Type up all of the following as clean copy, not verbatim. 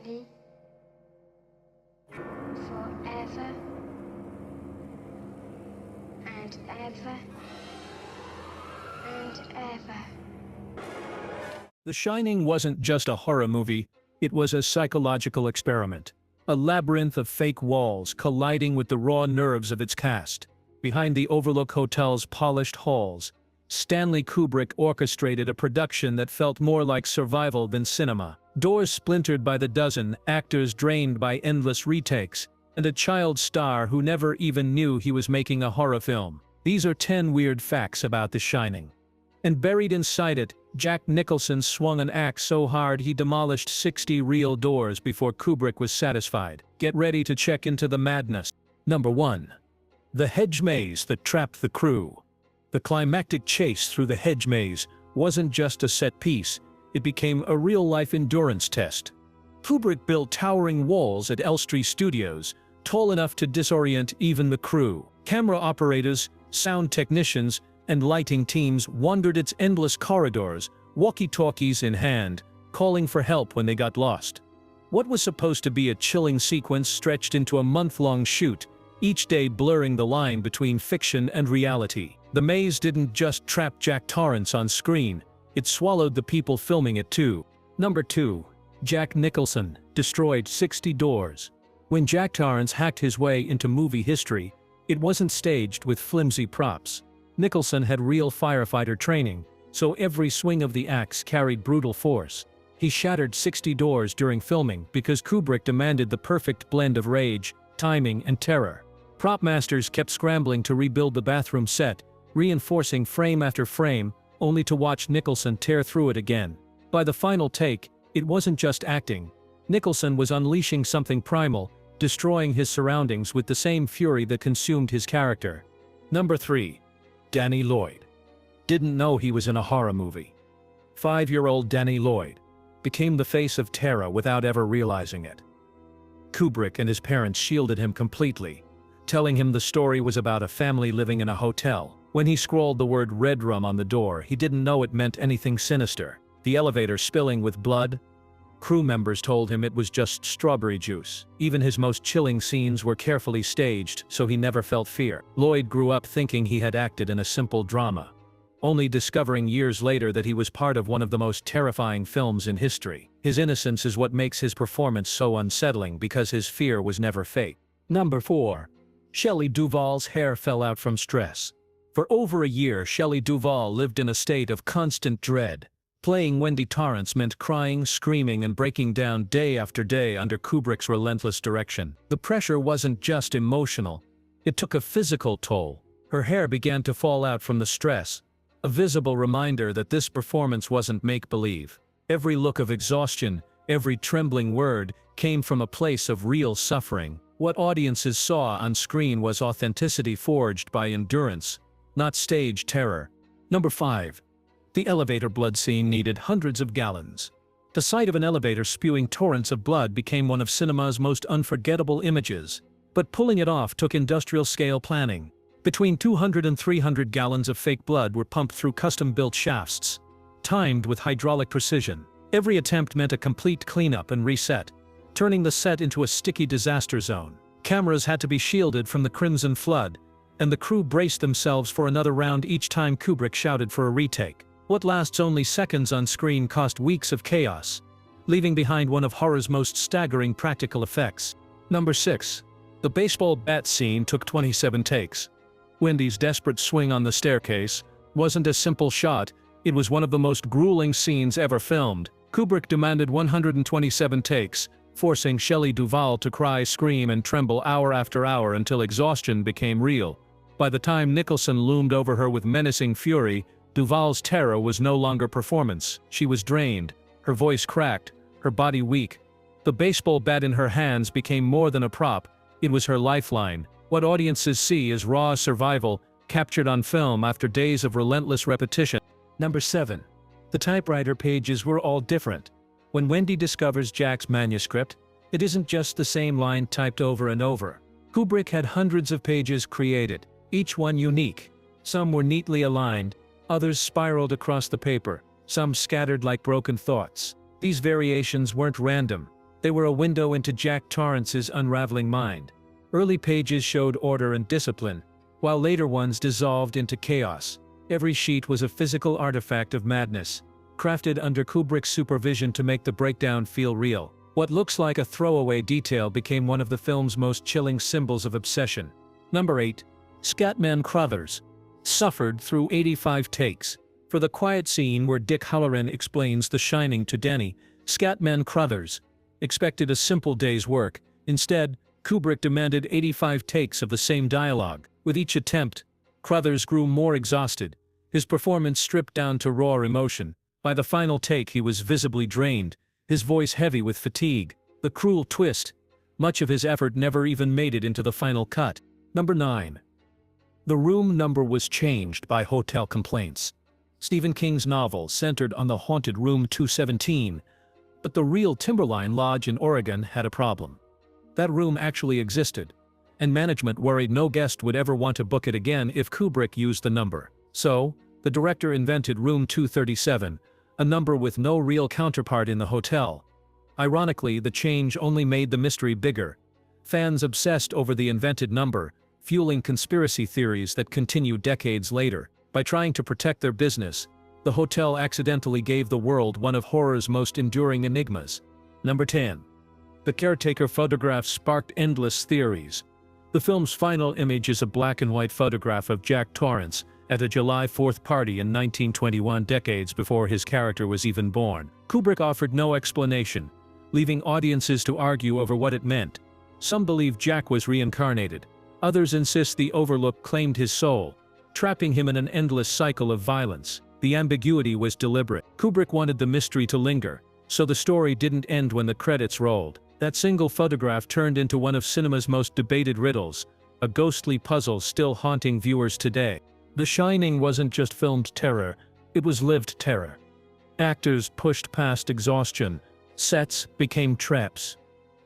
ready forever and ever and ever. The Shining wasn't just a horror movie, it was a psychological experiment. A labyrinth of fake walls colliding with the raw nerves of its cast. Behind the Overlook Hotel's polished halls, Stanley Kubrick orchestrated a production that felt more like survival than cinema. Doors splintered by the dozen, actors drained by endless retakes, and a child star who never even knew he was making a horror film. These are 10 weird facts about The Shining. And buried inside it, Jack Nicholson swung an axe so hard he demolished 60 real doors before Kubrick was satisfied. Get ready to check into the madness. Number 1. The hedge maze that trapped the crew. The climactic chase through the hedge maze wasn't just a set piece, it became a real-life endurance test. Kubrick built towering walls at Elstree Studios, tall enough to disorient even the crew. Camera operators, sound technicians, and lighting teams wandered its endless corridors, walkie-talkies in hand, calling for help when they got lost. What was supposed to be a chilling sequence stretched into a month-long shoot, each day blurring the line between fiction and reality. The maze didn't just trap Jack Torrance on screen, it swallowed the people filming it too. Number 2. Jack Nicholson destroyed 60 doors. When Jack Torrance hacked his way into movie history, it wasn't staged with flimsy props. Nicholson had real firefighter training, so every swing of the axe carried brutal force. He shattered 60 doors during filming because Kubrick demanded the perfect blend of rage, timing, and terror. Prop masters kept scrambling to rebuild the bathroom set, reinforcing frame after frame, only to watch Nicholson tear through it again. By the final take, it wasn't just acting. Nicholson was unleashing something primal, destroying his surroundings with the same fury that consumed his character. Number 3. Danny Lloyd. Didn't know he was in a horror movie. 5-year-old Danny Lloyd became the face of terror without ever realizing it. Kubrick and his parents shielded him completely, telling him the story was about a family living in a hotel. When he scrawled the word "Red Room" on the door, he didn't know it meant anything sinister. The elevator spilling with blood? Crew members told him it was just strawberry juice. Even his most chilling scenes were carefully staged, so he never felt fear. Lloyd grew up thinking he had acted in a simple drama, only discovering years later that he was part of one of the most terrifying films in history. His innocence is what makes his performance so unsettling because his fear was never fake. Number 4. Shelley Duvall's hair fell out from stress. For over a year, Shelley Duvall lived in a state of constant dread. Playing Wendy Torrance meant crying, screaming, and breaking down day after day under Kubrick's relentless direction. The pressure wasn't just emotional, it took a physical toll. Her hair began to fall out from the stress, a visible reminder that this performance wasn't make-believe. Every look of exhaustion, every trembling word, came from a place of real suffering. What audiences saw on screen was authenticity forged by endurance, not staged terror. Number 5. The elevator blood scene needed hundreds of gallons. The sight of an elevator spewing torrents of blood became one of cinema's most unforgettable images. But pulling it off took industrial-scale planning. Between 200 and 300 gallons of fake blood were pumped through custom-built shafts, timed with hydraulic precision. Every attempt meant a complete cleanup and reset, turning the set into a sticky disaster zone. Cameras had to be shielded from the crimson flood, and the crew braced themselves for another round each time Kubrick shouted for a retake. What lasts only seconds on screen cost weeks of chaos, leaving behind one of horror's most staggering practical effects. Number 6. The baseball bat scene took 27 takes. Wendy's desperate swing on the staircase wasn't a simple shot, it was one of the most grueling scenes ever filmed. Kubrick demanded 127 takes, forcing Shelley Duvall to cry, scream, and tremble hour after hour until exhaustion became real. By the time Nicholson loomed over her with menacing fury, Duvall's terror was no longer performance. She was drained, her voice cracked, her body weak. The baseball bat in her hands became more than a prop, it was her lifeline. What audiences see is raw survival, captured on film after days of relentless repetition. Number 7. The typewriter pages were all different. When Wendy discovers Jack's manuscript, it isn't just the same line typed over and over. Kubrick had hundreds of pages created, each one unique. Some were neatly aligned, others spiraled across the paper, some scattered like broken thoughts. These variations weren't random. They were a window into Jack Torrance's unraveling mind. Early pages showed order and discipline, while later ones dissolved into chaos. Every sheet was a physical artifact of madness, crafted under Kubrick's supervision to make the breakdown feel real. What looks like a throwaway detail became one of the film's most chilling symbols of obsession. Number 8. Scatman Crothers. Suffered through 85 takes. For the quiet scene where Dick Hallorann explains The Shining to Denny, Scatman Crothers expected a simple day's work. Instead, Kubrick demanded 85 takes of the same dialogue. With each attempt, Crothers grew more exhausted, his performance stripped down to raw emotion. By the final take he was visibly drained, his voice heavy with fatigue. The cruel twist: much of his effort never even made it into the final cut. Number 9. The room number was changed by hotel complaints. Stephen King's novel centered on the haunted room 217, but the real Timberline Lodge in Oregon had a problem. That room actually existed, and management worried no guest would ever want to book it again if Kubrick used the number. So, the director invented room 237, a number with no real counterpart in the hotel. Ironically, the change only made the mystery bigger. Fans obsessed over the invented number, fueling conspiracy theories that continue decades later. By trying to protect their business, the hotel accidentally gave the world one of horror's most enduring enigmas. Number 10. The caretaker photograph sparked endless theories. The film's final image is a black-and-white photograph of Jack Torrance at a July 4th party in 1921, decades before his character was even born. Kubrick offered no explanation, leaving audiences to argue over what it meant. Some believe Jack was reincarnated. Others insist the Overlook claimed his soul, trapping him in an endless cycle of violence. The ambiguity was deliberate. Kubrick wanted the mystery to linger, so the story didn't end when the credits rolled. That single photograph turned into one of cinema's most debated riddles, a ghostly puzzle still haunting viewers today. The Shining wasn't just filmed terror, it was lived terror. Actors pushed past exhaustion, sets became traps,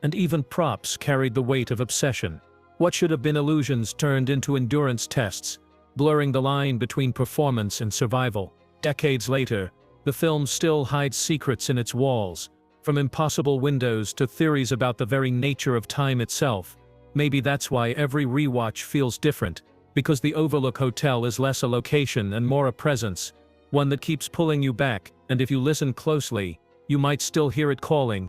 and even props carried the weight of obsession. What should have been illusions turned into endurance tests, blurring the line between performance and survival. Decades later, the film still hides secrets in its walls, from impossible windows to theories about the very nature of time itself. Maybe that's why every rewatch feels different, because the Overlook Hotel is less a location and more a presence, one that keeps pulling you back, and if you listen closely, you might still hear it calling.